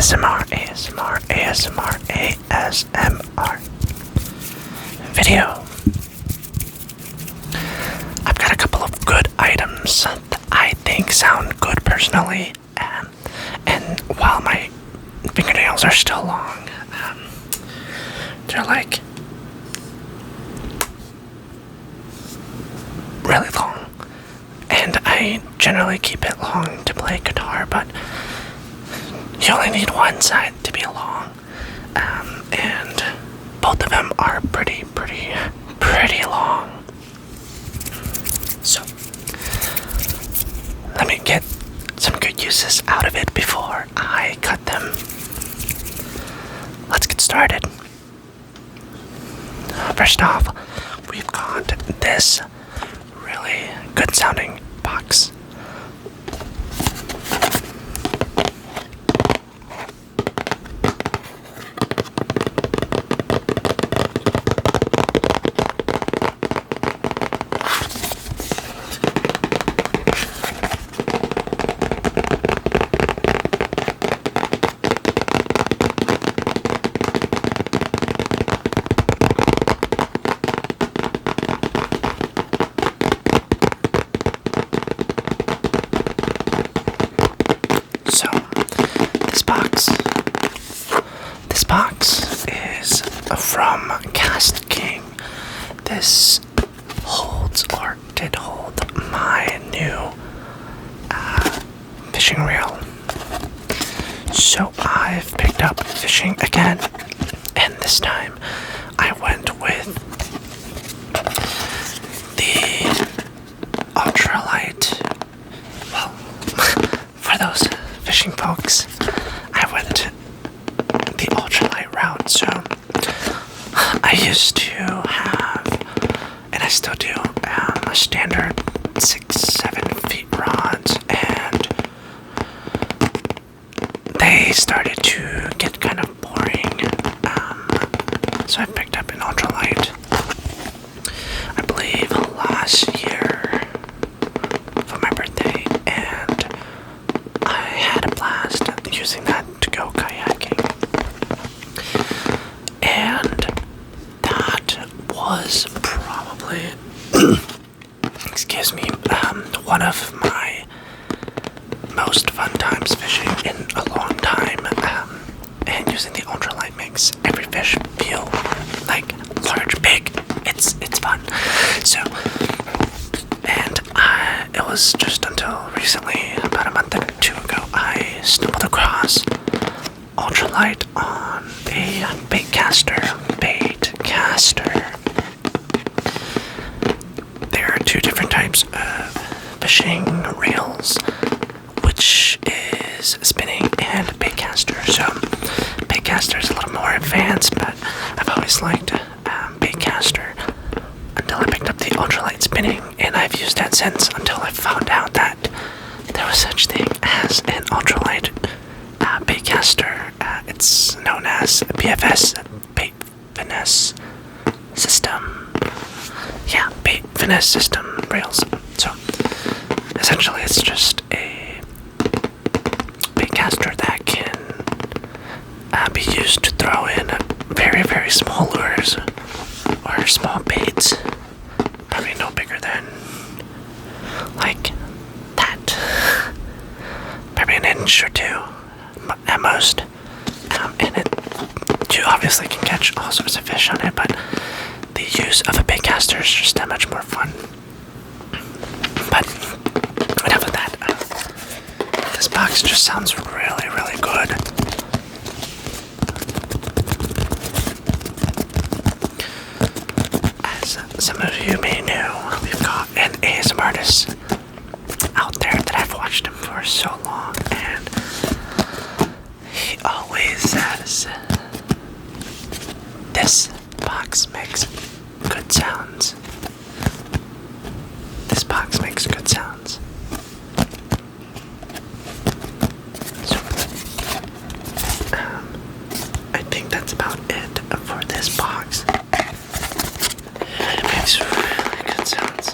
ASMR video. I've got a couple of good items that I think sound good personally, and while my fingernails are still long, they're like really long, and I generally keep it long to play guitar, but you only need one side to be long, and both of them are pretty long. So let me get some good uses out of it before I cut them. Let's get started. First off, we've got this really good sounding box. This box is from Cast King. This did hold my new fishing reel. So I've picked up fishing again, and this time I went with the ultralight. Well, for those fishing folks, I went the ultralight route. So I used to have, and I still do, a standard 6-7 feet rods, and they started to get kind of boring. So I picked up an ultralight, I believe last year for my birthday, and I had a blast using that to go kayaking. And that was probably, excuse me, one of my most fun times fishing in a long time. And using the ultralight makes every fish feel like large, big. It's fun. So, and it was just until recently, about a month or two ago, I stumbled across ultralight on a bait caster. There are two different types of fishing reels, which is spinning and bait caster. So bait caster is a little more advanced, but I've always liked bait caster until I picked up the ultralight spinning, and I've used that since until I found out that there was such thing as an ultralight bait caster. It's known as BFS, Bait Finesse System. Yeah, Bait Finesse System reels. So essentially it's just a bait caster that can be used to throw in very small lures or small baits, probably no bigger than like that, probably an inch or two at most. And you obviously can catch all sorts of fish on it, but the use of a bait caster is just that much more fun. But enough of that. This box just sounds really good. As some of you may know, we've got an ASMR artist out there that I've watched him for so long, and he always says, "This box makes good sounds. This box makes good sounds." So, I think that's about it for this box. It makes really good sounds.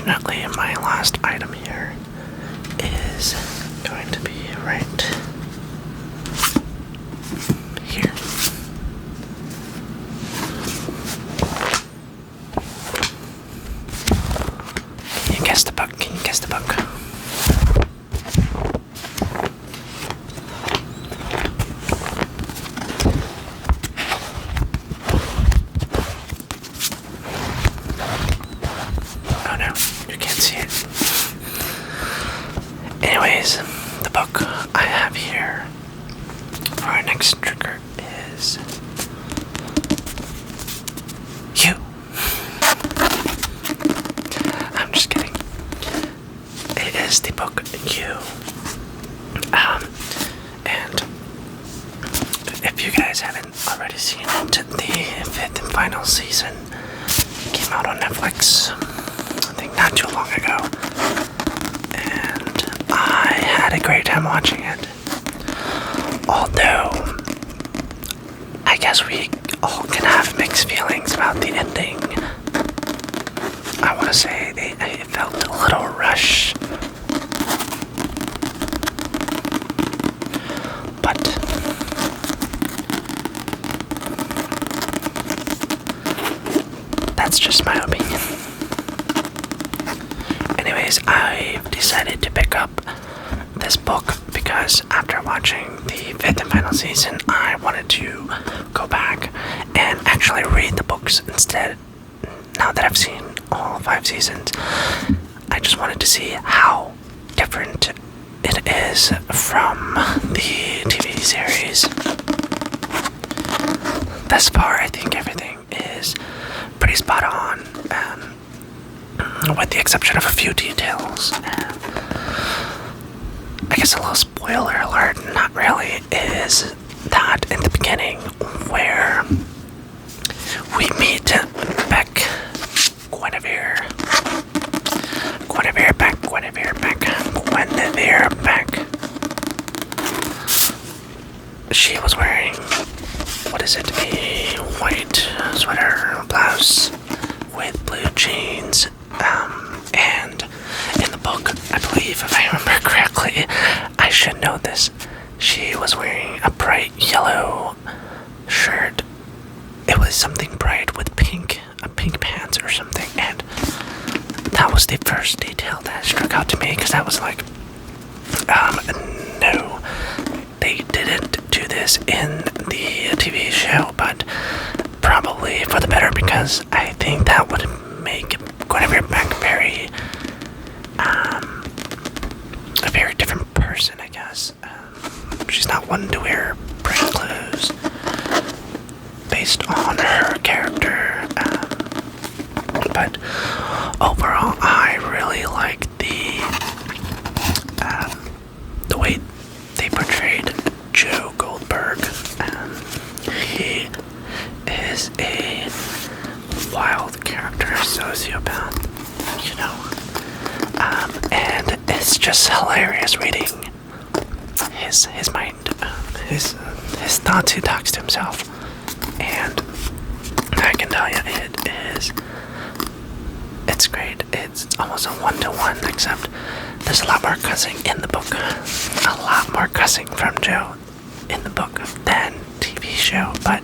unfortunately, my last item here is going to be right here. Can you guess the book? Can you guess the book? Oh no, you can't see it. Anyways, the book I have here for our next trigger is You. I'm just kidding. It is the book You. And if you guys haven't already seen it, the 5th and final season came out on Netflix, I think not too long ago. And I had a great time watching it. Although, I guess we all can have mixed feelings about the ending. I want to say it felt a little rushed. But that's just my opinion. Anyways, I've decided to pick up this book because after watching the 5th and final season, I wanted to go back and actually read the books instead. Now that I've seen all 5 seasons, I just wanted to see how different it is from the TV series. Thus far, I think everything is pretty spot on, with the exception of a few details. I guess a little spoiler alert, not really, is that in the beginning where we meet Beck, Guinevere Beck. She was wearing, what is it, a white sweater blouse with blue jeans, and in the book, I believe, if I remember correctly, I should know this, she was wearing a bright yellow shirt. It was something bright with pink pants or something, and that was the first detail that struck out to me, because I was like, no, they didn't do this in the TV show, but probably for the better, because I think that would make Guinevere Beck a very different person, I guess. She's not one to wear bright clothes based on her character, but overall, I really like the way they portrayed Joe Goldberg. He is a wild character, sociopath, you know, and it's just hilarious reading his mind, his thoughts. He talks to himself, and I can tell you, it's great. It's almost a 1-to-1, except there's a lot more cussing in the book. A lot more cussing from Joe in the book than TV show, but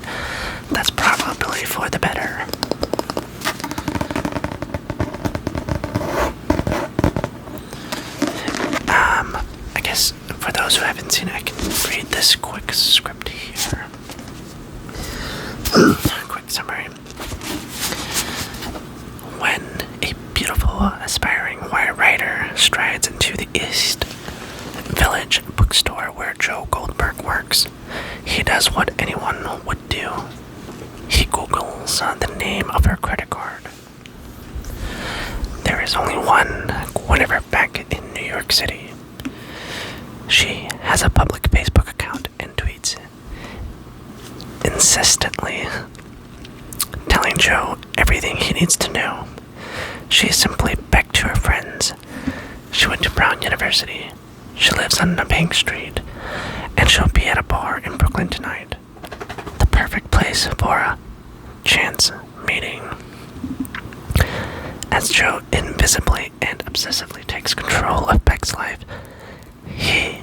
that's probably for the better. I guess for those who haven't seen it, I can read this quick script here. Quick summary. When a beautiful, aspiring writer strides into the East Village bookstore where Joe Goldberg works, he does what anyone would do. He Googles the name of her credit card. There is only one Guinevere Beck in New York City. She has a public Facebook account and tweets insistently, telling Joe everything he needs to know. She is simply Beck to her friends. She went to Brown University. She lives on a Bank Street, and she'll be at a bar in Brooklyn tonight. The perfect place for a chance meeting. as Joe invisibly and obsessively takes control of Beck's life, he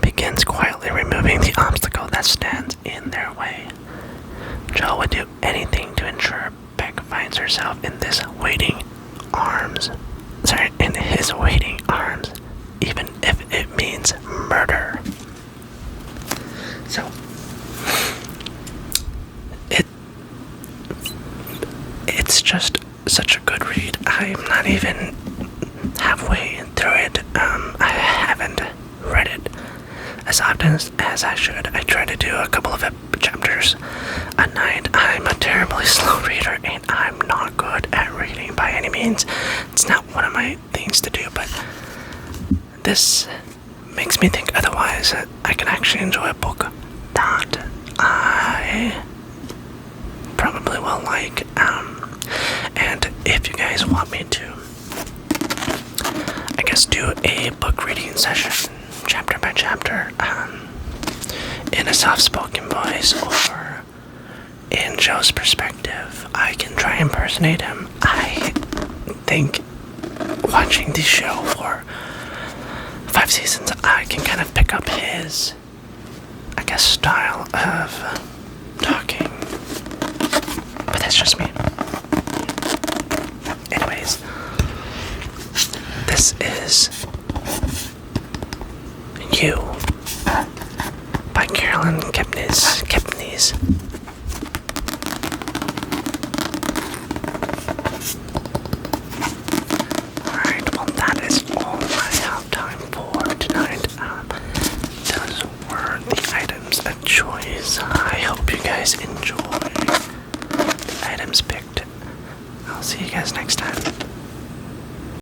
begins quietly removing the obstacle that stands in their way. Joe would do anything to ensure Beck finds herself in his waiting arms, even if it means murder. So, it's just such a good read. I'm not even halfway through it. I haven't read it as often as I should. I try to do a couple of chapters a night. I'm a terribly slow reader, and I'm not good at reading by any means. It's not one of my things to do, but this makes me think otherwise. I can actually enjoy a book that I probably will like. And if you guys want me to, I guess, do a book reading session, chapter by chapter, in a soft-spoken voice or in Joe's perspective, I can try and impersonate him. I think watching the show for 5 seasons, I can kind of pick up his, I guess, style of talking. But that's just me. Anyways, this is You by Carolyn Kepnes. Alright, well that is all I have time for tonight. Those were the items of choice. I hope you guys enjoy the items picked. I'll see you guys next time.